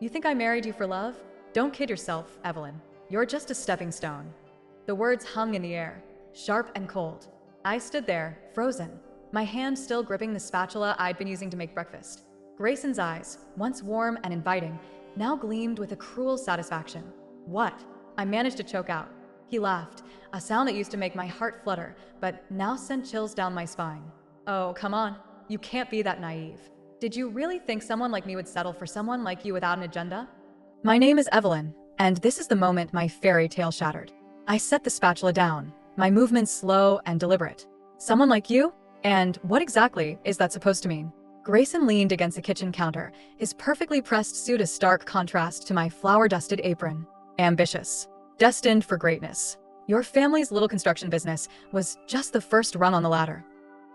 You think I married you for love? Don't kid yourself, Evelyn. You're just a stepping stone. The words hung in the air, sharp and cold. I stood there, frozen, my hand still gripping the spatula I'd been using to make breakfast. Grayson's eyes, once warm and inviting, now gleamed with a cruel satisfaction. What? I managed to choke out. He laughed, a sound that used to make my heart flutter, but now sent chills down my spine. Oh, come on. You can't be that naive. Did you really think someone like me would settle for someone like you without an agenda? My name is Evelyn, and this is the moment my fairy tale shattered. I set the spatula down, my movements slow and deliberate. Someone like you? And what exactly is that supposed to mean? Grayson leaned against the kitchen counter, his perfectly pressed suit a stark contrast to my flour-dusted apron. Ambitious. Destined for greatness. Your family's little construction business was just the first rung on the ladder.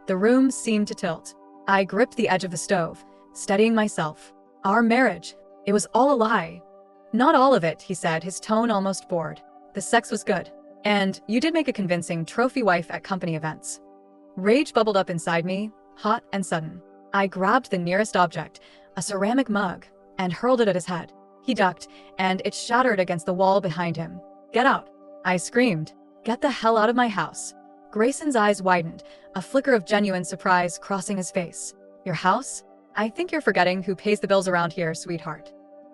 The room seemed to tilt. I gripped the edge of the stove, steadying myself. Our marriage. It was all a lie. Not all of it, he said, his tone almost bored. The sex was good. And you did make a convincing trophy wife at company events. Rage bubbled up inside me, hot and sudden. I grabbed the nearest object, a ceramic mug, and hurled it at his head. He ducked, and it shattered against the wall behind him. Get out! I screamed. Get the hell out of my house. Grayson's eyes widened, a flicker of genuine surprise crossing his face. Your house? I think you're forgetting who pays the bills around here, sweetheart.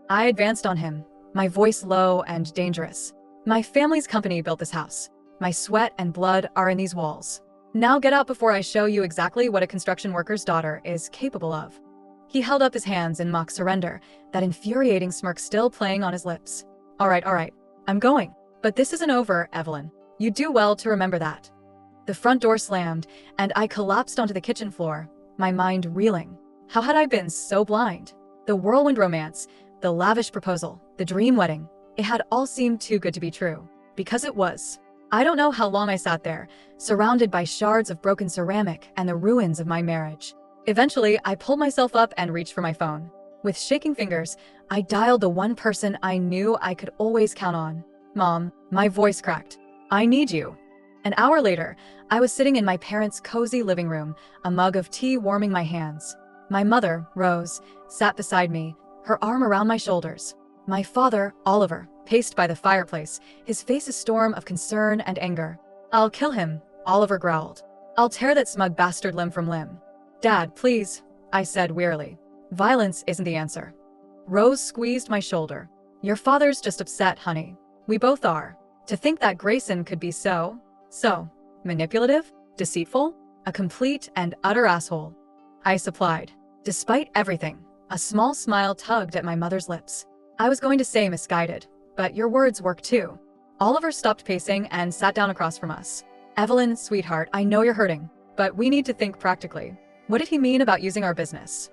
I advanced on him, my voice low and dangerous. My family's company built this house. My sweat and blood are in these walls. Now get out before I show you exactly what a construction worker's daughter is capable of. He held up his hands in mock surrender, that infuriating smirk still playing on his lips. All right, I'm going. But this isn't over, Evelyn. You do well to remember that. The front door slammed, and I collapsed onto the kitchen floor, my mind reeling. How had I been so blind? The whirlwind romance, the lavish proposal, the dream wedding, it had all seemed too good to be true. Because it was. I don't know how long I sat there, surrounded by shards of broken ceramic and the ruins of my marriage. Eventually, I pulled myself up and reached for my phone. With shaking fingers, I dialed the one person I knew I could always count on. Mom, my voice cracked. I need you. An hour later, I was sitting in my parents' cozy living room, a mug of tea warming my hands. My mother, Rose, sat beside me, her arm around my shoulders. My father, Oliver, paced by the fireplace, his face a storm of concern and anger. I'll kill him, Oliver growled. I'll tear that smug bastard limb from limb. Dad, please, I said wearily. Violence isn't the answer. Rose squeezed my shoulder. Your father's just upset, honey. We both are. To think that Grayson could be so manipulative, deceitful, a complete and utter asshole. I supplied. Despite everything, a small smile tugged at my mother's lips. I was going to say misguided, but your words work too. Oliver stopped pacing and sat down across from us. Evelyn, sweetheart, I know you're hurting, but we need to think practically. What did he mean about using our business?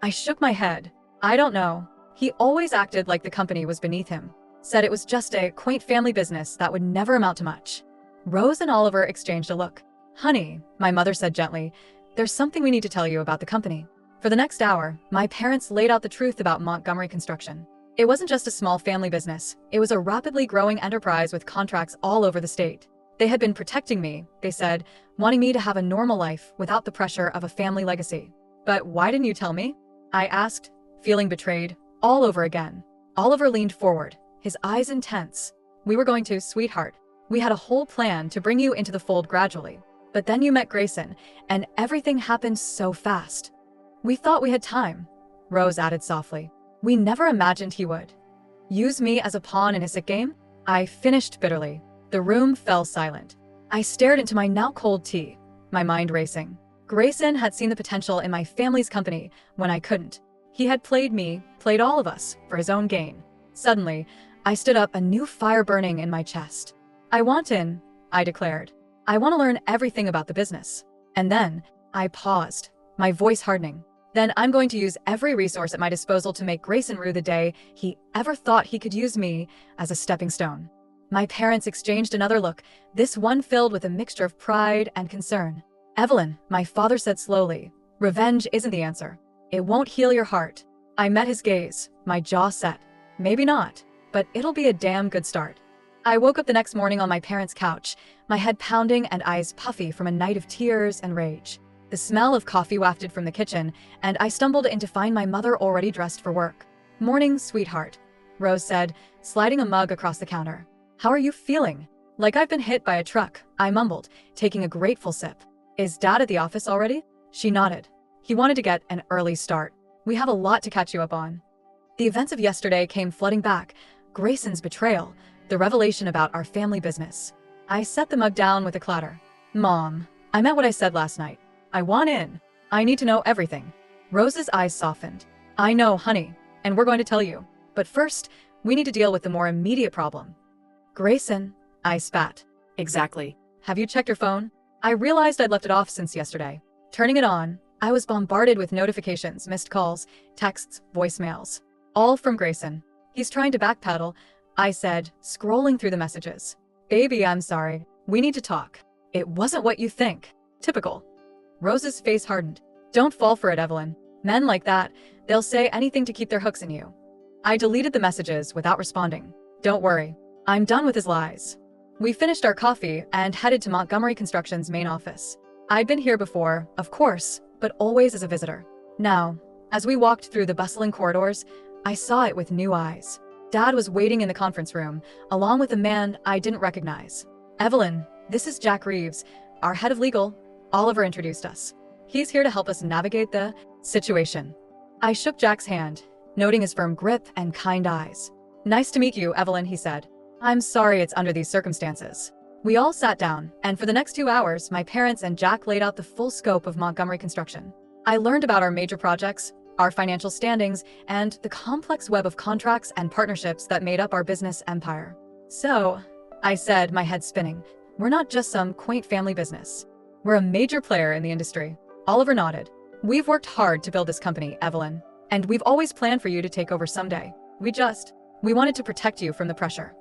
I shook my head. I don't know. He always acted like the company was beneath him. Said it was just a quaint family business that would never amount to much. Rose and Oliver exchanged a look. Honey, my mother said gently, there's something we need to tell you about the company. For the next hour, my parents laid out the truth about Montgomery Construction. It wasn't just a small family business. It was a rapidly growing enterprise with contracts all over the state. They had been protecting me, they said, wanting me to have a normal life without the pressure of a family legacy. But why didn't you tell me? I asked, feeling betrayed, all over again. Oliver leaned forward, his eyes intense. We were going to, sweetheart. We had a whole plan to bring you into the fold gradually. But then you met Grayson, and everything happened so fast. We thought we had time, Rose added softly. We never imagined he would. Use me as a pawn in his sick game? I finished bitterly. The room fell silent. I stared into my now cold tea, my mind racing. Grayson had seen the potential in my family's company when I couldn't. He had played me, played all of us, for his own gain. Suddenly, I stood up, a new fire burning in my chest. I want in, I declared. I want to learn everything about the business. And then, I paused, my voice hardening. Then I'm going to use every resource at my disposal to make Grayson rue the day he ever thought he could use me as a stepping stone. My parents exchanged another look, this one filled with a mixture of pride and concern. Evelyn, my father said slowly, revenge isn't the answer. It won't heal your heart. I met his gaze, my jaw set. Maybe not, but it'll be a damn good start. I woke up the next morning on my parents' couch, my head pounding and eyes puffy from a night of tears and rage. The smell of coffee wafted from the kitchen, and I stumbled in to find my mother already dressed for work. Morning, sweetheart, Rose said, sliding a mug across the counter. How are you feeling? Like I've been hit by a truck, I mumbled, taking a grateful sip. Is Dad at the office already? She nodded. He wanted to get an early start. We have a lot to catch you up on. The events of yesterday came flooding back. Grayson's betrayal, the revelation about our family business. I set the mug down with a clatter. Mom, I meant what I said last night. I want in. I need to know everything. Rose's eyes softened. I know, honey, and we're going to tell you. But first, we need to deal with the more immediate problem. Grayson, I spat. Exactly. Have you checked your phone? I realized I'd left it off since yesterday. Turning it on, I was bombarded with notifications, missed calls, texts, voicemails. All from Grayson. He's trying to backpedal, I said, scrolling through the messages. Baby, I'm sorry. We need to talk. It wasn't what you think. Typical. Rose's face hardened. Don't fall for it, Evelyn. Men like that, they'll say anything to keep their hooks in you. I deleted the messages without responding. Don't worry. I'm done with his lies. We finished our coffee and headed to Montgomery Construction's main office. I'd been here before, of course, but always as a visitor. Now, as we walked through the bustling corridors, I saw it with new eyes. Dad was waiting in the conference room, along with a man I didn't recognize. Evelyn, this is Jack Reeves, our head of legal. Oliver introduced us. He's here to help us navigate the situation. I shook Jack's hand, noting his firm grip and kind eyes. Nice to meet you, Evelyn, he said. I'm sorry it's under these circumstances. We all sat down, and for the next 2 hours, my parents and Jack laid out the full scope of Montgomery Construction. I learned about our major projects, our financial standings, and the complex web of contracts and partnerships that made up our business empire. So, I said, my head spinning, we're not just some quaint family business. We're a major player in the industry. Oliver nodded. We've worked hard to build this company, Evelyn, and we've always planned for you to take over someday. We wanted to protect you from the pressure.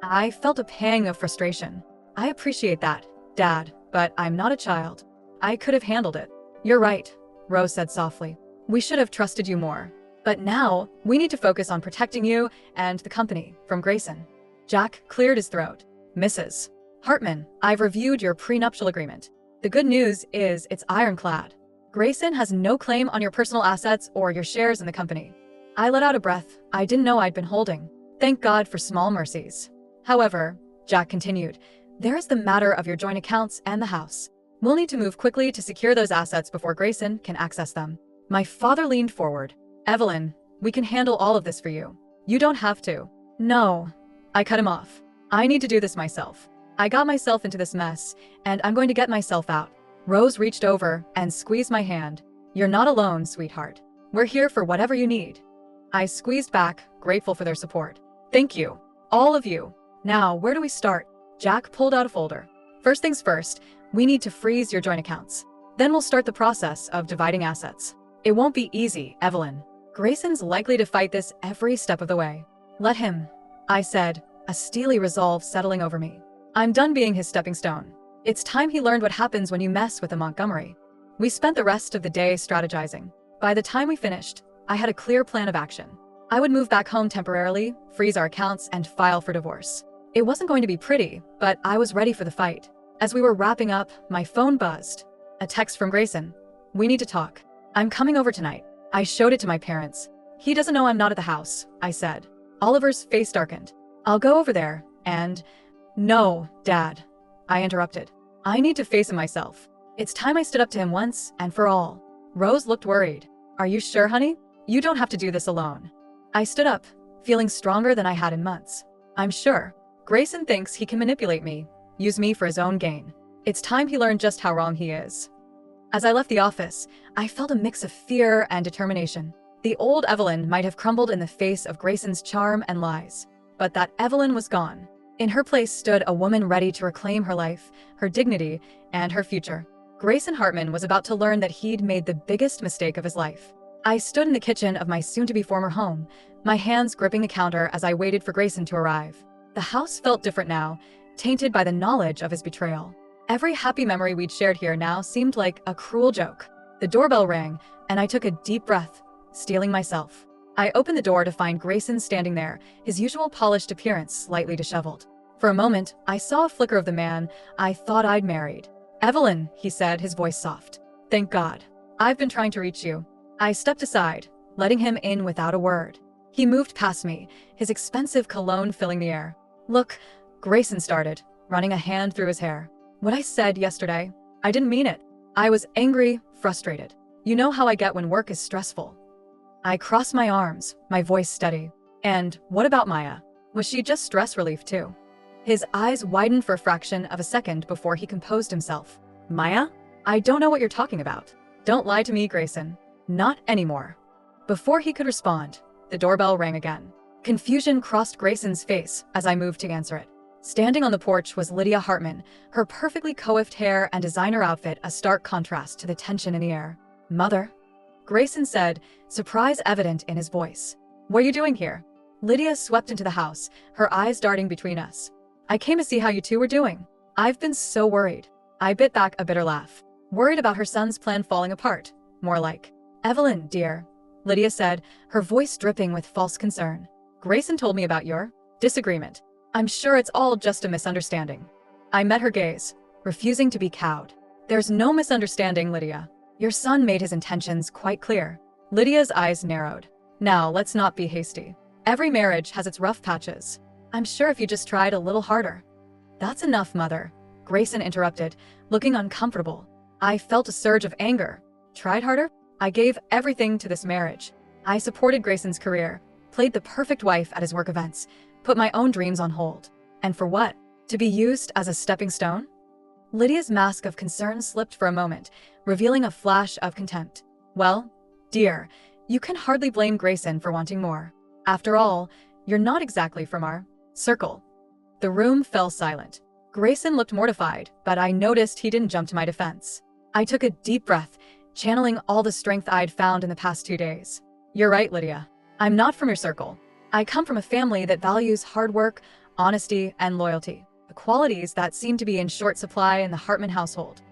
I felt a pang of frustration. I appreciate that, Dad, but I'm not a child. I could have handled it. You're right, Rose said softly. We should have trusted you more. But now, we need to focus on protecting you and the company from Grayson. Jack cleared his throat. Mrs. Hartman, I've reviewed your prenuptial agreement. The good news is it's ironclad. Grayson has no claim on your personal assets or your shares in the company. I let out a breath I didn't know I'd been holding. Thank God for small mercies. However, Jack continued, there is the matter of your joint accounts and the house. We'll need to move quickly to secure those assets before Grayson can access them. My father leaned forward. Evelyn, we can handle all of this for you. You don't have to. No. I cut him off. I need to do this myself. I got myself into this mess, and I'm going to get myself out. Rose reached over and squeezed my hand. You're not alone, sweetheart. We're here for whatever you need. I squeezed back, grateful for their support. Thank you. All of you. Now, where do we start? Jack pulled out a folder. First things first, we need to freeze your joint accounts. Then we'll start the process of dividing assets. It won't be easy, Evelyn. Grayson's likely to fight this every step of the way. Let him, I said, a steely resolve settling over me. I'm done being his stepping stone. It's time he learned what happens when you mess with a Montgomery. We spent the rest of the day strategizing. By the time we finished, I had a clear plan of action. I would move back home temporarily, freeze our accounts, and file for divorce. It wasn't going to be pretty, but I was ready for the fight. As we were wrapping up, my phone buzzed. A text from Grayson. We need to talk. I'm coming over tonight. I showed it to my parents. He doesn't know I'm not at the house, I said. Oliver's face darkened. I'll go over there, and... No, Dad. I interrupted. I need to face him myself. It's time I stood up to him once and for all. Rose looked worried. Are you sure, honey? You don't have to do this alone. I stood up, feeling stronger than I had in months. I'm sure. Grayson thinks he can manipulate me, use me for his own gain. It's time he learned just how wrong he is. As I left the office, I felt a mix of fear and determination. The old Evelyn might have crumbled in the face of Grayson's charm and lies, but that Evelyn was gone. In her place stood a woman ready to reclaim her life, her dignity, and her future. Grayson Hartman was about to learn that he'd made the biggest mistake of his life. I stood in the kitchen of my soon-to-be former home, my hands gripping the counter as I waited for Grayson to arrive. The house felt different now, tainted by the knowledge of his betrayal. Every happy memory we'd shared here now seemed like a cruel joke. The doorbell rang, and I took a deep breath, steeling myself. I opened the door to find Grayson standing there, his usual polished appearance slightly disheveled. For a moment, I saw a flicker of the man I thought I'd married. Evelyn, he said, his voice soft. Thank God. I've been trying to reach you. I stepped aside, letting him in without a word. He moved past me, his expensive cologne filling the air. Look, Grayson started, running a hand through his hair. What I said yesterday, I didn't mean it. I was angry, frustrated. You know how I get when work is stressful. I crossed my arms, my voice steady. And what about Maya? Was she just stress relief too? His eyes widened for a fraction of a second before he composed himself. Maya? I don't know what you're talking about. Don't lie to me, Grayson. Not anymore. Before he could respond, the doorbell rang again. Confusion crossed Grayson's face as I moved to answer it. Standing on the porch was Lydia Hartman, her perfectly coiffed hair and designer outfit a stark contrast to the tension in the air. Mother? Grayson said, surprise evident in his voice. What are you doing here? Lydia swept into the house, her eyes darting between us. I came to see how you two were doing. I've been so worried. I bit back a bitter laugh. Worried about her son's plan falling apart. More like. Evelyn, dear, Lydia said, her voice dripping with false concern. Grayson told me about your disagreement. I'm sure it's all just a misunderstanding. I met her gaze, refusing to be cowed. There's no misunderstanding, Lydia. Your son made his intentions quite clear. Lydia's eyes narrowed. Now, let's not be hasty. Every marriage has its rough patches. I'm sure if you just tried a little harder. That's enough, Mother, Grayson interrupted, looking uncomfortable. I felt a surge of anger. Tried harder? I gave everything to this marriage. I supported Grayson's career, played the perfect wife at his work events, put my own dreams on hold. And for what? To be used as a stepping stone? Lydia's mask of concern slipped for a moment, revealing a flash of contempt. Well, dear, you can hardly blame Grayson for wanting more. After all, you're not exactly from our circle. The room fell silent. Grayson looked mortified, but I noticed he didn't jump to my defense. I took a deep breath, channeling all the strength I'd found in the past 2 days. You're right, Lydia. I'm not from your circle. I come from a family that values hard work, honesty, and loyalty, the qualities that seem to be in short supply in the Hartman household.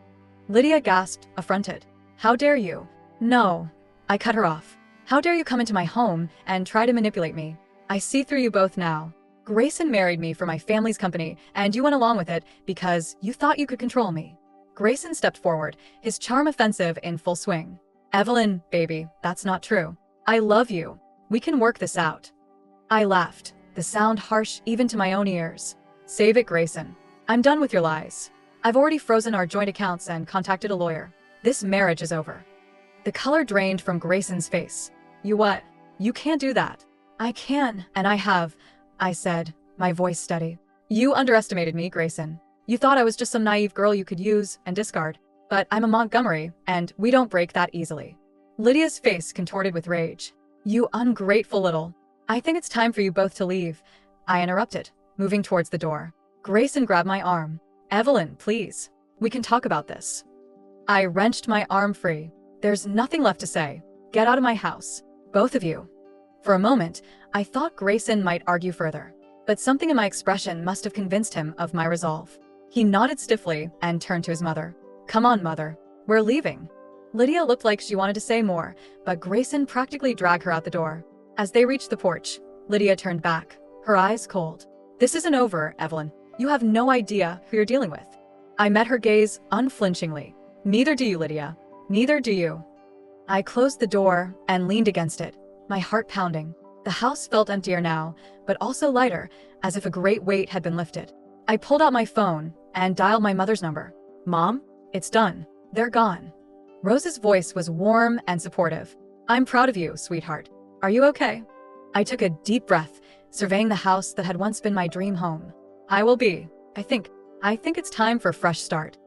Lydia gasped, affronted. How dare you? No. I cut her off. How dare you come into my home and try to manipulate me? I see through you both now. Grayson married me for my family's company, and you went along with it because you thought you could control me. Grayson stepped forward, his charm offensive in full swing. Evelyn, baby, that's not true. I love you. We can work this out. I laughed, the sound harsh even to my own ears. Save it, Grayson. I'm done with your lies. I've already frozen our joint accounts and contacted a lawyer. This marriage is over. The color drained from Grayson's face. You what? You can't do that. I can, and I have, I said, my voice steady. You underestimated me, Grayson. You thought I was just some naive girl you could use and discard. But I'm a Montgomery, and we don't break that easily. Lydia's face contorted with rage. You ungrateful little. I think it's time for you both to leave. I interrupted, moving towards the door. Grayson grabbed my arm. Evelyn, please. We can talk about this. I wrenched my arm free. There's nothing left to say. Get out of my house. Both of you. For a moment, I thought Grayson might argue further, but something in my expression must have convinced him of my resolve. He nodded stiffly and turned to his mother. Come on, Mother. We're leaving. Lydia looked like she wanted to say more, but Grayson practically dragged her out the door. As they reached the porch, Lydia turned back, her eyes cold. This isn't over, Evelyn. You have no idea who you're dealing with. I met her gaze unflinchingly. Neither do you, Lydia. Neither do you. I closed the door and leaned against it, my heart pounding. The house felt emptier now, but also lighter, as if a great weight had been lifted. I pulled out my phone and dialed my mother's number. Mom, it's done. They're gone. Rose's voice was warm and supportive. I'm proud of you, sweetheart. Are you okay? I took a deep breath, surveying the house that had once been my dream home. I will be. I think it's time for a fresh start.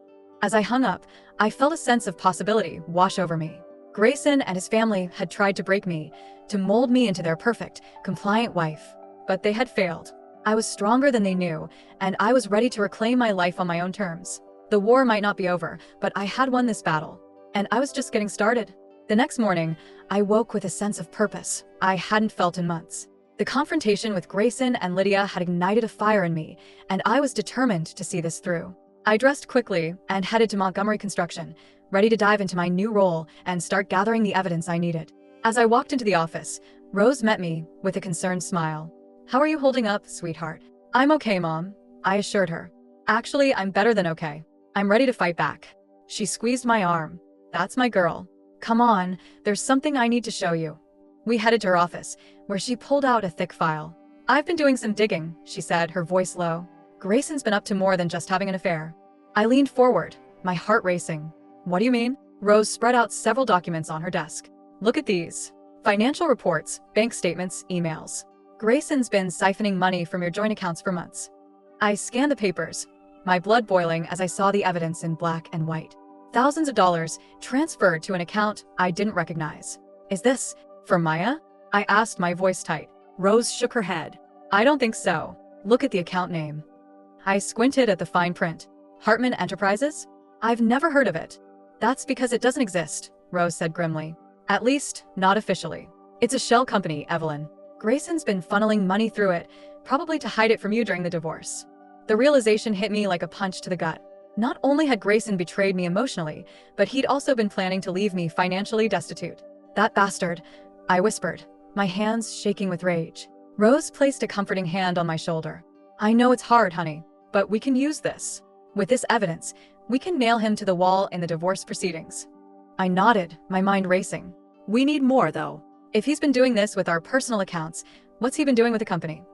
As I hung up, I felt a sense of possibility wash over me. Grayson and his family had tried to break me, to mold me into their perfect, compliant wife. But they had failed. I was stronger than they knew, and I was ready to reclaim my life on my own terms. The war might not be over, but I had won this battle. And I was just getting started. The next morning, I woke with a sense of purpose I hadn't felt in months. The confrontation with Grayson and Lydia had ignited a fire in me, and I was determined to see this through. I dressed quickly and headed to Montgomery Construction, ready to dive into my new role and start gathering the evidence I needed. As I walked into the office, Rose met me with a concerned smile. How are you holding up, sweetheart? I'm okay, Mom, I assured her. Actually, I'm better than okay. I'm ready to fight back. She squeezed my arm. That's my girl. Come on, there's something I need to show you. We headed to her office, where she pulled out a thick file. "I've been doing some digging," she said, her voice low. "Grayson's been up to more than just having an affair." I leaned forward, my heart racing. "What do you mean?" Rose spread out several documents on her desk. "Look at these. Financial reports, bank statements, emails. Grayson's been siphoning money from your joint accounts for months." I scanned the papers, my blood boiling as I saw the evidence in black and white. Thousands of dollars transferred to an account I didn't recognize. "Is this for Maya?" I asked, my voice tight. Rose shook her head. "I don't think so. Look at the account name." I squinted at the fine print. "Hartman Enterprises? I've never heard of it." "That's because it doesn't exist," Rose said grimly. "At least, not officially. It's a shell company, Evelyn. Grayson's been funneling money through it, probably to hide it from you during the divorce." The realization hit me like a punch to the gut. Not only had Grayson betrayed me emotionally, but he'd also been planning to leave me financially destitute. "That bastard," I whispered, my hands shaking with rage. Rose placed a comforting hand on my shoulder. "I know it's hard, honey, but we can use this. With this evidence, we can nail him to the wall in the divorce proceedings." I nodded, my mind racing. "We need more, though. If he's been doing this with our personal accounts, what's he been doing with the company?"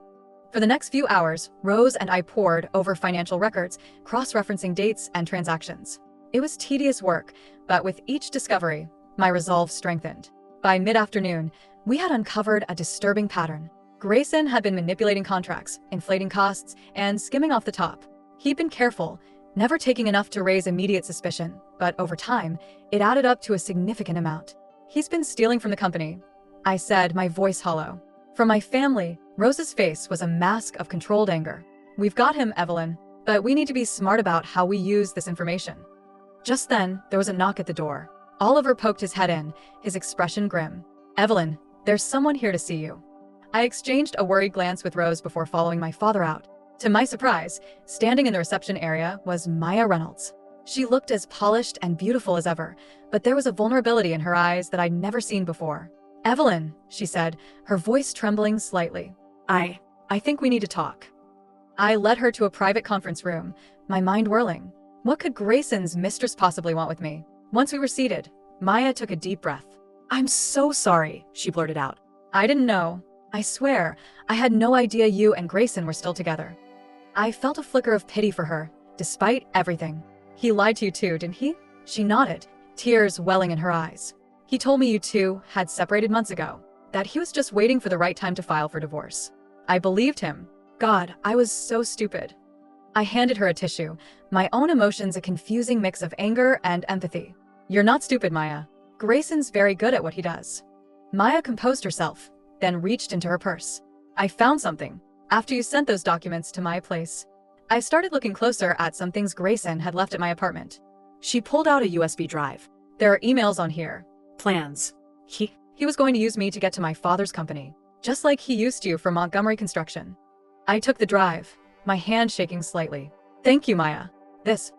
For the next few hours, Rose and I pored over financial records, cross-referencing dates and transactions. It was tedious work, but with each discovery, my resolve strengthened. By mid-afternoon, we had uncovered a disturbing pattern. Grayson had been manipulating contracts, inflating costs, and skimming off the top. He'd been careful, never taking enough to raise immediate suspicion, but over time, it added up to a significant amount. "He's been stealing from the company," I said, my voice hollow. "From my family." Rose's face was a mask of controlled anger. "We've got him, Evelyn, but we need to be smart about how we use this information." Just then, there was a knock at the door. Oliver poked his head in, his expression grim. "Evelyn, there's someone here to see you." I exchanged a worried glance with Rose before following my father out. To my surprise, standing in the reception area was Maya Reynolds. She looked as polished and beautiful as ever, but there was a vulnerability in her eyes that I'd never seen before. "Evelyn," she said, her voice trembling slightly. I think we need to talk." I led her to a private conference room, my mind whirling. What could Grayson's mistress possibly want with me? Once we were seated, Maya took a deep breath. "I'm so sorry," she blurted out. "I didn't know. I swear, I had no idea you and Grayson were still together." I felt a flicker of pity for her, despite everything. "He lied to you too, didn't he?" She nodded, tears welling in her eyes. "He told me you two had separated months ago, that he was just waiting for the right time to file for divorce." I believed him. God, I was so stupid. I handed her a tissue, my own emotions a confusing mix of anger and empathy. "You're not stupid, Maya. Grayson's very good at what he does." Maya composed herself, then reached into her purse. "I found something. After you sent those documents to my place." I started looking closer at some things Grayson had left at my apartment. She pulled out a USB drive. "There are emails on here. Plans. He was going to use me to get to my father's company, just like he used you for Montgomery Construction." I took the drive, my hand shaking slightly. "Thank you, Maya. This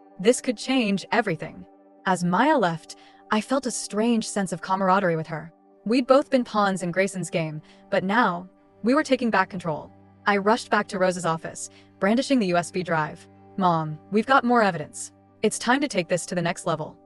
could change everything." As Maya left, I felt a strange sense of camaraderie with her. We'd both been pawns in Grayson's game, but now, we were taking back control. I rushed back to Rose's office, brandishing the USB drive. "Mom, we've got more evidence. It's time to take this to the next level."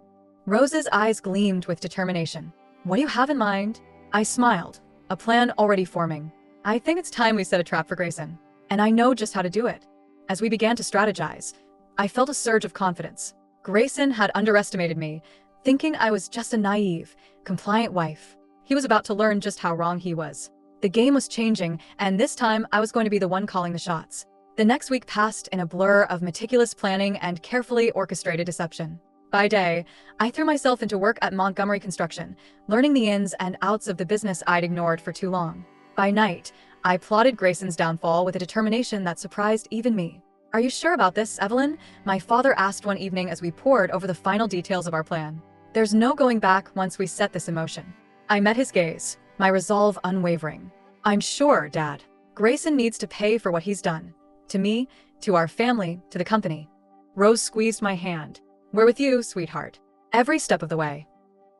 Rose's eyes gleamed with determination. "What do you have in mind?" I smiled, a plan already forming. "I think it's time we set a trap for Grayson, and I know just how to do it." As we began to strategize, I felt a surge of confidence. Grayson had underestimated me, thinking I was just a naive, compliant wife. He was about to learn just how wrong he was. The game was changing, and this time I was going to be the one calling the shots. The next week passed in a blur of meticulous planning and carefully orchestrated deception. By day, I threw myself into work at Montgomery Construction, learning the ins and outs of the business I'd ignored for too long. By night, I plotted Grayson's downfall with a determination that surprised even me. "Are you sure about this, Evelyn?" my father asked one evening as we pored over the final details of our plan. "There's no going back once we set this in motion." I met his gaze, my resolve unwavering. "I'm sure, Dad. Grayson needs to pay for what he's done. To me, to our family, to the company." Rose squeezed my hand. "We're with you, sweetheart. Every step of the way."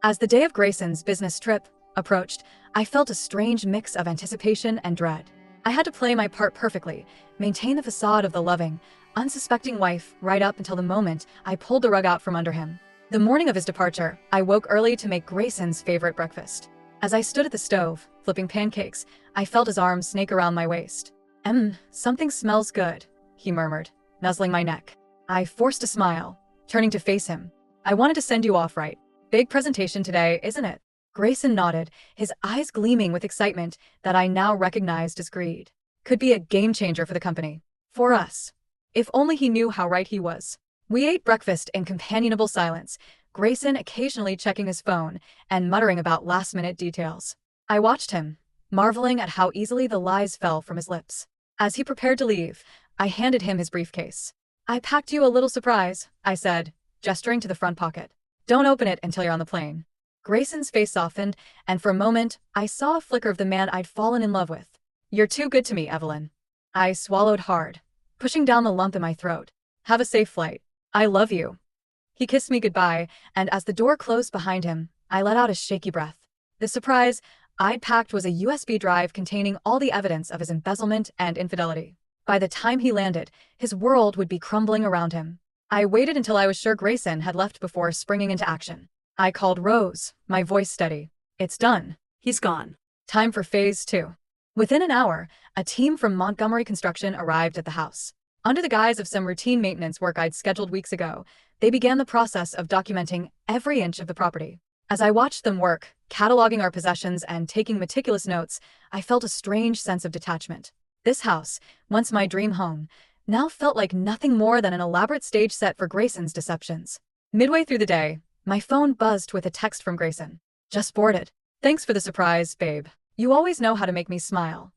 As the day of Grayson's business trip approached, I felt a strange mix of anticipation and dread. I had to play my part perfectly, maintain the facade of the loving, unsuspecting wife right up until the moment I pulled the rug out from under him. The morning of his departure, I woke early to make Grayson's favorite breakfast. As I stood at the stove, flipping flipping pancakes, I felt his arm snake around my waist. Something smells good, he murmured, nuzzling my neck. I forced a smile, turning to face him. I wanted to send you off right. Big presentation today, isn't it? Grayson nodded, his eyes gleaming with excitement that I now recognized as greed. Could be a game changer for the company. For us. If only he knew how right he was. We ate breakfast in companionable silence, Grayson occasionally checking his phone and muttering about last-minute details. I watched him, marveling at how easily the lies fell from his lips. As he prepared to leave, I handed him his briefcase. I packed you a little surprise, I said, gesturing to the front pocket. Don't open it until you're on the plane. Grayson's face softened, and for a moment, I saw a flicker of the man I'd fallen in love with. You're too good to me, Evelyn. I swallowed hard, pushing down the lump in my throat. Have a safe flight. I love you. He kissed me goodbye, and as the door closed behind him, I let out a shaky breath. The surprise I'd packed was a USB drive containing all the evidence of his embezzlement and infidelity. By the time he landed, his world would be crumbling around him. I waited until I was sure Grayson had left before springing into action. I called Rose, my voice steady. It's done. He's gone. Time for phase 2. Within an hour, a team from Montgomery Construction arrived at the house. Under the guise of some routine maintenance work I'd scheduled weeks ago, they began the process of documenting every inch of the property. As I watched them work, cataloging our possessions and taking meticulous notes, I felt a strange sense of detachment. This house, once my dream home, now felt like nothing more than an elaborate stage set for Grayson's deceptions. Midway through the day, my phone buzzed with a text from Grayson. Just boarded. Thanks for the surprise, babe. You always know how to make me smile.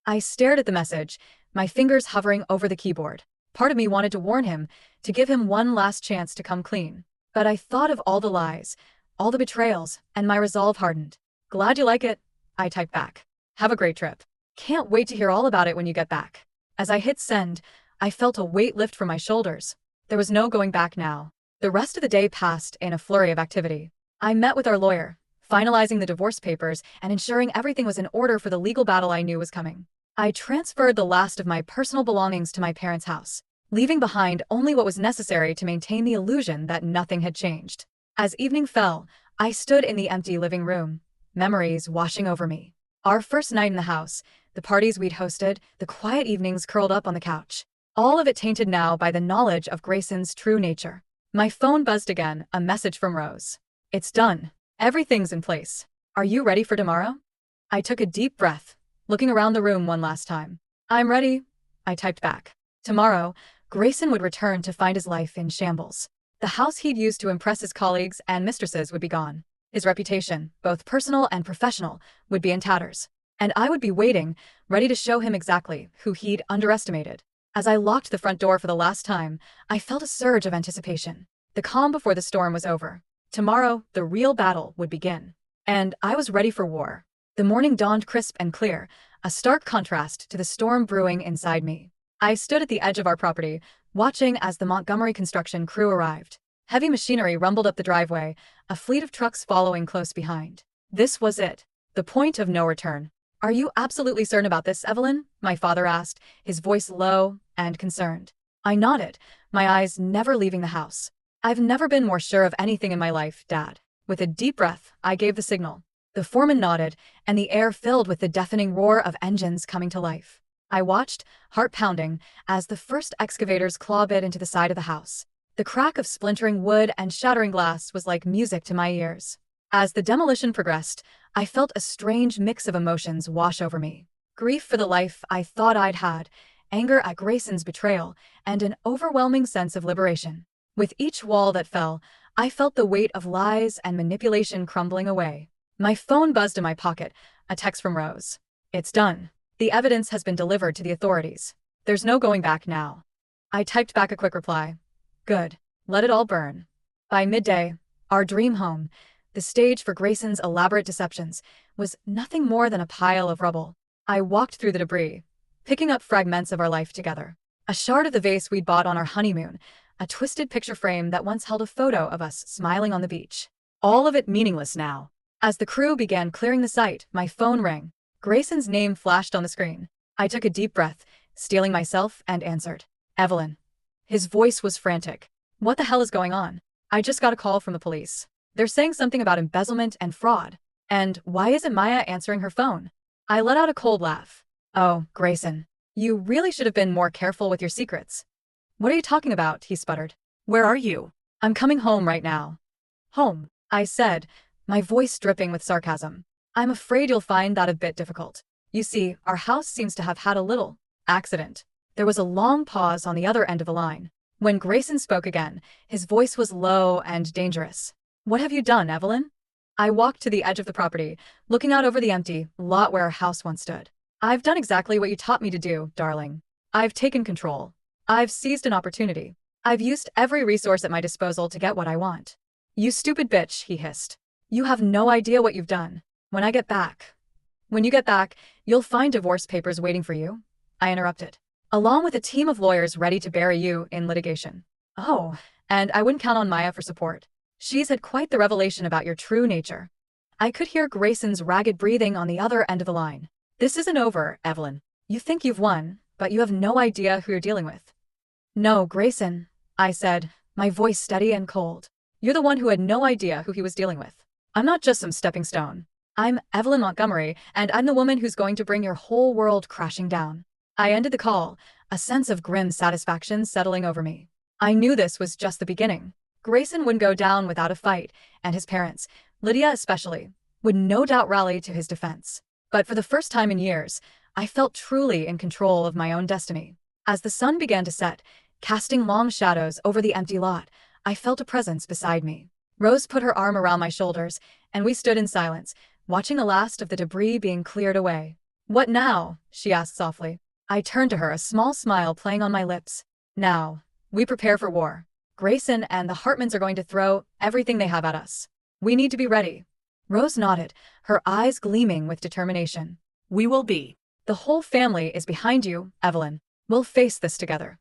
I stared at the message, my fingers hovering over the keyboard. Part of me wanted to warn him, to give him one last chance to come clean. But I thought of all the lies, all the betrayals, and my resolve hardened. Glad you like it, I typed back. Have a great trip. Can't wait to hear all about it when you get back. As I hit send, I felt a weight lift from my shoulders. There was no going back now. The rest of the day passed in a flurry of activity. I met with our lawyer, finalizing the divorce papers and ensuring everything was in order for the legal battle I knew was coming. I transferred the last of my personal belongings to my parents' house, leaving behind only what was necessary to maintain the illusion that nothing had changed. As evening fell, I stood in the empty living room, memories washing over me. Our first night in the house, the parties we'd hosted, the quiet evenings curled up on the couch. All of it tainted now by the knowledge of Grayson's true nature. My phone buzzed again, a message from Rose. It's done. Everything's in place. Are you ready for tomorrow? I took a deep breath, looking around the room one last time. I'm ready, I typed back. Tomorrow, Grayson would return to find his life in shambles. The house he'd used to impress his colleagues and mistresses would be gone. His reputation, both personal and professional, would be in tatters. And I would be waiting, ready to show him exactly who he'd underestimated. As I locked the front door for the last time, I felt a surge of anticipation. The calm before the storm was over. Tomorrow, the real battle would begin. And I was ready for war. The morning dawned crisp and clear, a stark contrast to the storm brewing inside me. I stood at the edge of our property, watching as the Montgomery construction crew arrived. Heavy machinery rumbled up the driveway, a fleet of trucks following close behind. This was it, the point of no return. Are you absolutely certain about this, Evelyn? My father asked, his voice low and concerned. I nodded, my eyes never leaving the house. I've never been more sure of anything in my life, Dad. With a deep breath, I gave the signal. The foreman nodded, and the air filled with the deafening roar of engines coming to life. I watched, heart pounding, as the first excavators claw bit into the side of the house. The crack of splintering wood and shattering glass was like music to my ears. As the demolition progressed, I felt a strange mix of emotions wash over me. Grief for the life I thought I'd had, anger at Grayson's betrayal, and an overwhelming sense of liberation. With each wall that fell, I felt the weight of lies and manipulation crumbling away. My phone buzzed in my pocket, a text from Rose. It's done. The evidence has been delivered to the authorities. There's no going back now. I typed back a quick reply. Good. Let it all burn. By midday, our dream home, the stage for Grayson's elaborate deceptions, was nothing more than a pile of rubble. I walked through the debris, picking up fragments of our life together. A shard of the vase we'd bought on our honeymoon, a twisted picture frame that once held a photo of us smiling on the beach. All of it meaningless now. As the crew began clearing the site, my phone rang. Grayson's name flashed on the screen. I took a deep breath, steeling myself, and answered. Evelyn. His voice was frantic. What the hell is going on? I just got a call from the police. They're saying something about embezzlement and fraud. And why isn't Maya answering her phone? I let out a cold laugh. Oh, Grayson. You really should have been more careful with your secrets. What are you talking about? He sputtered. Where are you? I'm coming home right now. Home, I said, my voice dripping with sarcasm. I'm afraid you'll find that a bit difficult. You see, our house seems to have had a little accident. There was a long pause on the other end of the line. When Grayson spoke again, his voice was low and dangerous. What have you done, Evelyn? I walked to the edge of the property, looking out over the empty lot where our house once stood. I've done exactly what you taught me to do, darling. I've taken control. I've seized an opportunity. I've used every resource at my disposal to get what I want. You stupid bitch, he hissed. You have no idea what you've done. When you get back, you'll find divorce papers waiting for you, I interrupted, along with a team of lawyers ready to bury you in litigation. Oh, and I wouldn't count on Maya for support. She's had quite the revelation about your true nature. I could hear Grayson's ragged breathing on the other end of the line. This isn't over, Evelyn. You think you've won, but you have no idea who you're dealing with. No, Grayson, I said, my voice steady and cold. You're the one who had no idea who he was dealing with. I'm not just some stepping stone. I'm Evelyn Montgomery, and I'm the woman who's going to bring your whole world crashing down. I ended the call, a sense of grim satisfaction settling over me. I knew this was just the beginning. Grayson wouldn't go down without a fight, and his parents, Lydia especially, would no doubt rally to his defense. But for the first time in years, I felt truly in control of my own destiny. As the sun began to set, casting long shadows over the empty lot, I felt a presence beside me. Rose put her arm around my shoulders, and we stood in silence, watching the last of the debris being cleared away. What now? She asked softly. I turned to her, a small smile playing on my lips. Now, we prepare for war. Grayson and the Hartmans are going to throw everything they have at us. We need to be ready. Rose nodded, her eyes gleaming with determination. We will be. The whole family is behind you, Evelyn. We'll face this together.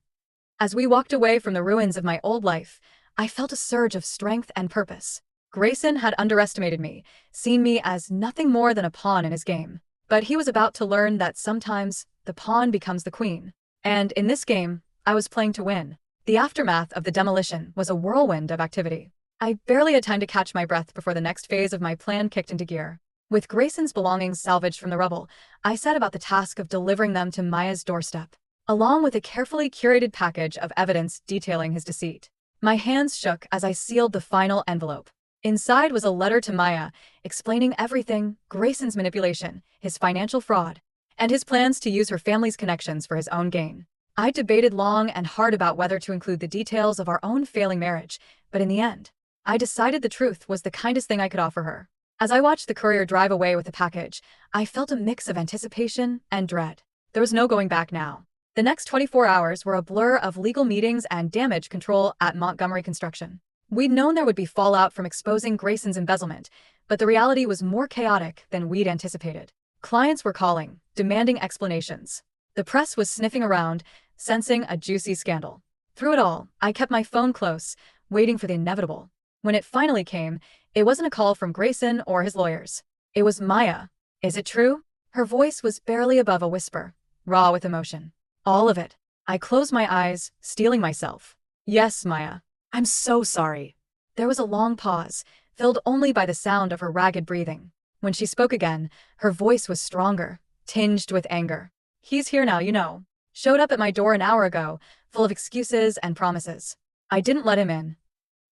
As we walked away from the ruins of my old life, I felt a surge of strength and purpose. Grayson had underestimated me, seen me as nothing more than a pawn in his game. But he was about to learn that sometimes the pawn becomes the queen. And in this game, I was playing to win. The aftermath of the demolition was a whirlwind of activity. I barely had time to catch my breath before the next phase of my plan kicked into gear. With Grayson's belongings salvaged from the rubble, I set about the task of delivering them to Maya's doorstep, along with a carefully curated package of evidence detailing his deceit. My hands shook as I sealed the final envelope. Inside was a letter to Maya, explaining everything: Grayson's manipulation, his financial fraud, and his plans to use her family's connections for his own gain. I debated long and hard about whether to include the details of our own failing marriage, but in the end, I decided the truth was the kindest thing I could offer her. As I watched the courier drive away with the package, I felt a mix of anticipation and dread. There was no going back now. The next 24 hours were a blur of legal meetings and damage control at Montgomery Construction. We'd known there would be fallout from exposing Grayson's embezzlement, but the reality was more chaotic than we'd anticipated. Clients were calling, demanding explanations. The press was sniffing around, sensing a juicy scandal. Through it all, I kept my phone close, waiting for the inevitable. When it finally came, it wasn't a call from Grayson or his lawyers. It was Maya. Is it true? Her voice was barely above a whisper, raw with emotion. All of it. I closed my eyes, steeling myself. Yes, Maya. I'm so sorry. There was a long pause, filled only by the sound of her ragged breathing. When she spoke again, her voice was stronger, tinged with anger. He's here now, you know. Showed up at my door an hour ago, full of excuses and promises. I didn't let him in.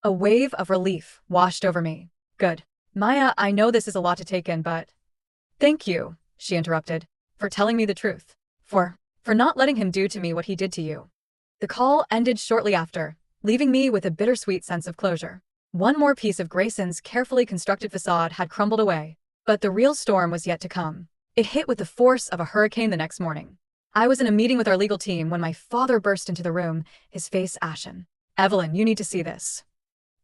A wave of relief washed over me. Good. Maya, I know this is a lot to take in, but... Thank you, she interrupted, for telling me the truth. For not letting him do to me what he did to you. The call ended shortly after, leaving me with a bittersweet sense of closure. One more piece of Grayson's carefully constructed facade had crumbled away, but the real storm was yet to come. It hit with the force of a hurricane the next morning. I was in a meeting with our legal team when my father burst into the room, his face ashen. Evelyn, you need to see this.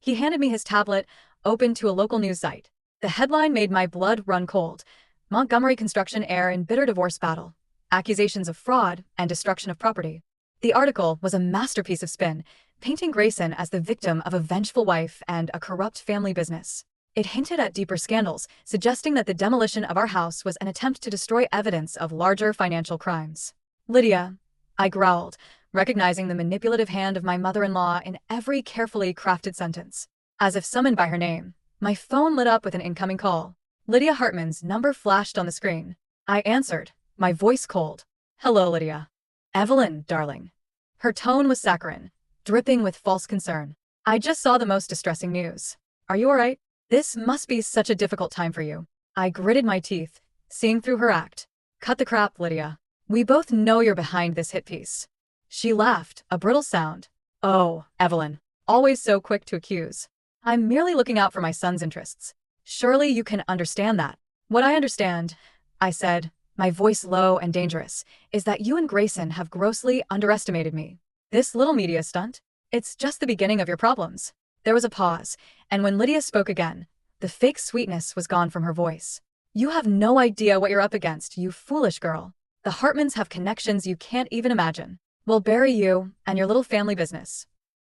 He handed me his tablet, open to a local news site. The headline made my blood run cold. Montgomery Construction heir in bitter divorce battle. Accusations of fraud and destruction of property. The article was a masterpiece of spin, painting Grayson as the victim of a vengeful wife and a corrupt family business. It hinted at deeper scandals, suggesting that the demolition of our house was an attempt to destroy evidence of larger financial crimes. Lydia, I growled, recognizing the manipulative hand of my mother-in-law in every carefully crafted sentence. As if summoned by her name, my phone lit up with an incoming call. Lydia Hartman's number flashed on the screen. I answered, my voice cold. Hello, Lydia. Evelyn, darling. Her tone was saccharine, dripping with false concern. I just saw the most distressing news. Are you alright? This must be such a difficult time for you. I gritted my teeth, seeing through her act. Cut the crap, Lydia. We both know you're behind this hit piece. She laughed, a brittle sound. Oh, Evelyn. Always so quick to accuse. I'm merely looking out for my son's interests. Surely you can understand that. What I understand, I said, my voice low and dangerous, is that you and Grayson have grossly underestimated me. This little media stunt? It's just the beginning of your problems. There was a pause, and when Lydia spoke again, the fake sweetness was gone from her voice. You have no idea what you're up against, you foolish girl. The Hartmans have connections you can't even imagine. We'll bury you and your little family business.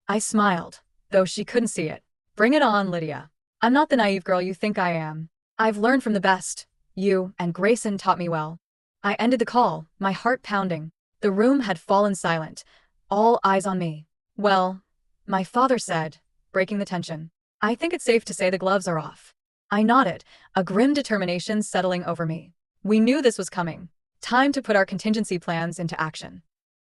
I smiled, though she couldn't see it. Bring it on, Lydia. I'm not the naive girl you think I am. I've learned from the best. You and Grayson taught me well. I ended the call, my heart pounding. The room had fallen silent, all eyes on me. Well, my father said, breaking the tension. I think it's safe to say the gloves are off. I nodded, a grim determination settling over me. We knew this was coming. Time to put our contingency plans into action.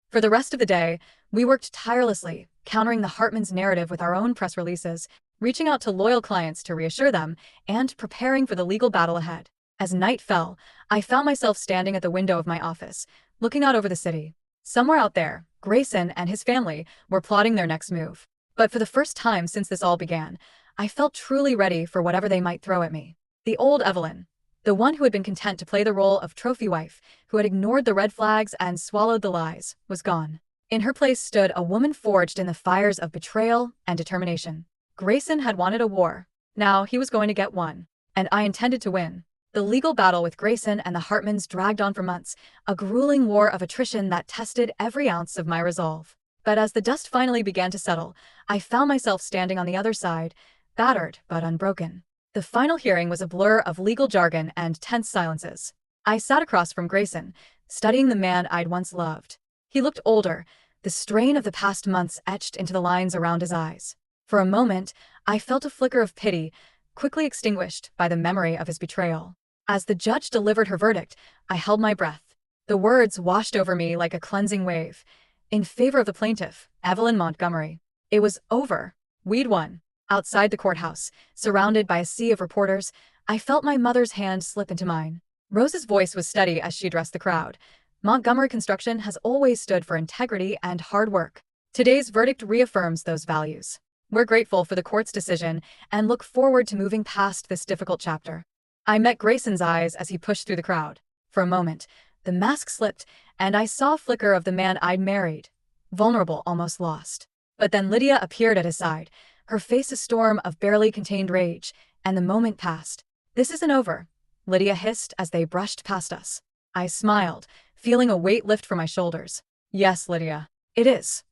For the rest of the day, we worked tirelessly, countering the Hartmans' narrative with our own press releases, reaching out to loyal clients to reassure them, and preparing for the legal battle ahead. As night fell, I found myself standing at the window of my office, looking out over the city. Somewhere out there, Grayson and his family were plotting their next move. But for the first time since this all began, I felt truly ready for whatever they might throw at me. The old Evelyn, the one who had been content to play the role of trophy wife, who had ignored the red flags and swallowed the lies, was gone. In her place stood a woman forged in the fires of betrayal and determination. Grayson had wanted a war. Now he was going to get one. And I intended to win. The legal battle with Grayson and the Hartmans dragged on for months, a grueling war of attrition that tested every ounce of my resolve. But as the dust finally began to settle, I found myself standing on the other side, battered but unbroken. The final hearing was a blur of legal jargon and tense silences. I sat across from Grayson, studying the man I'd once loved. He looked older, the strain of the past months etched into the lines around his eyes. For a moment, I felt a flicker of pity, quickly extinguished by the memory of his betrayal. As the judge delivered her verdict, I held my breath. The words washed over me like a cleansing wave. In favor of the plaintiff, Evelyn Montgomery. It was over. We'd won. Outside the courthouse, surrounded by a sea of reporters, I felt my mother's hand slip into mine. Rose's voice was steady as she addressed the crowd. Montgomery Construction has always stood for integrity and hard work. Today's verdict reaffirms those values. We're grateful for the court's decision and look forward to moving past this difficult chapter. I met Grayson's eyes as he pushed through the crowd. For a moment, the mask slipped, and I saw a flicker of the man I'd married. Vulnerable, almost lost. But then Lydia appeared at his side, her face a storm of barely contained rage, and the moment passed. This isn't over, Lydia hissed as they brushed past us. I smiled, feeling a weight lift from my shoulders. Yes, Lydia, it is.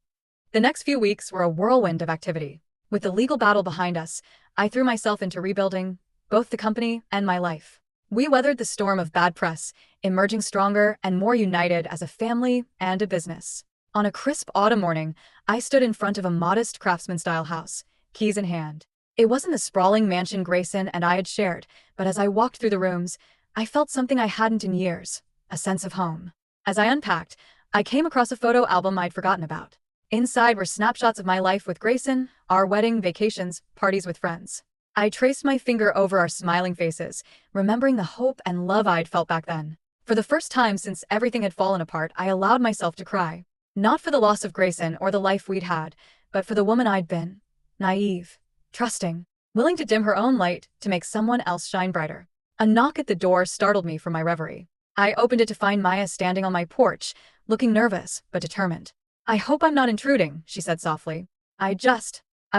The next few weeks were a whirlwind of activity. With the legal battle behind us, I threw myself into rebuilding both the company and my life. We weathered the storm of bad press, emerging stronger and more united as a family and a business. On a crisp autumn morning, I stood in front of a modest craftsman-style house, keys in hand. It wasn't the sprawling mansion Grayson and I had shared, but as I walked through the rooms, I felt something I hadn't in years, a sense of home. As I unpacked, I came across a photo album I'd forgotten about. Inside were snapshots of my life with Grayson, our wedding, vacations, parties with friends. I traced my finger over our smiling faces, remembering the hope and love I'd felt back then. For the first time since everything had fallen apart, I allowed myself to cry. Not for the loss of Grayson or the life we'd had, but for the woman I'd been. Naive, trusting, willing to dim her own light to make someone else shine brighter. A knock at the door startled me from my reverie. I opened it to find Maya standing on my porch, looking nervous but determined. I hope I'm not intruding, she said softly. I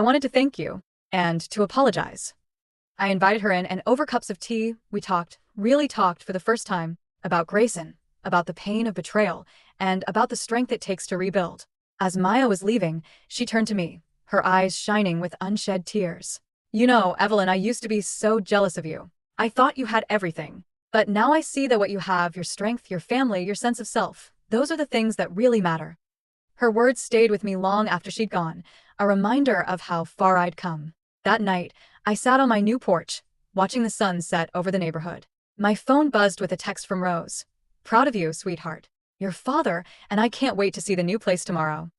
wanted to thank you, and to apologize. I invited her in, and over cups of tea, we talked, really talked for the first time, about Grayson, about the pain of betrayal, and about the strength it takes to rebuild. As Maya was leaving, she turned to me, her eyes shining with unshed tears. You know, Evelyn, I used to be so jealous of you. I thought you had everything. But now I see that what you have, your strength, your family, your sense of self, those are the things that really matter. Her words stayed with me long after she'd gone, a reminder of how far I'd come. That night, I sat on my new porch, watching the sun set over the neighborhood. My phone buzzed with a text from Rose. "Proud of you, sweetheart. Your father and I can't wait to see the new place tomorrow."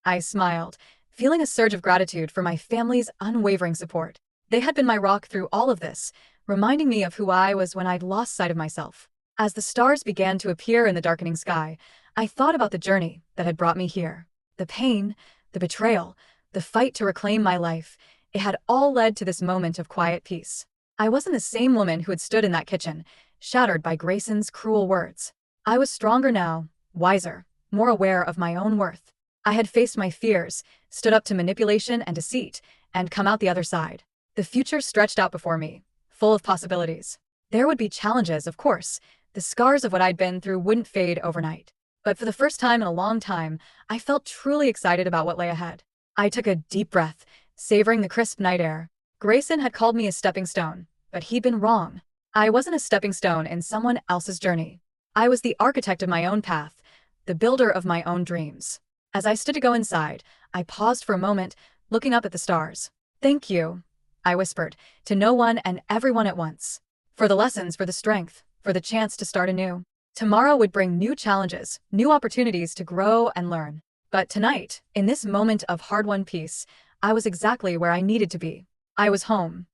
I smiled, feeling a surge of gratitude for my family's unwavering support. They had been my rock through all of this, reminding me of who I was when I'd lost sight of myself. As the stars began to appear in the darkening sky, I thought about the journey that had brought me here. The pain, the betrayal, the fight to reclaim my life, it had all led to this moment of quiet peace. I wasn't the same woman who had stood in that kitchen, shattered by Grayson's cruel words. I was stronger now, wiser, more aware of my own worth. I had faced my fears, stood up to manipulation and deceit, and come out the other side. The future stretched out before me, full of possibilities. There would be challenges, of course. The scars of what I'd been through wouldn't fade overnight. But for the first time in a long time, I felt truly excited about what lay ahead. I took a deep breath, savoring the crisp night air. Grayson had called me a stepping stone, but he'd been wrong. I wasn't a stepping stone in someone else's journey. I was the architect of my own path, the builder of my own dreams. As I stood to go inside, I paused for a moment, looking up at the stars. "Thank you," I whispered, to no one and everyone at once. For the lessons, for the strength, for the chance to start anew. Tomorrow would bring new challenges, new opportunities to grow and learn. But tonight, in this moment of hard-won peace, I was exactly where I needed to be. I was home,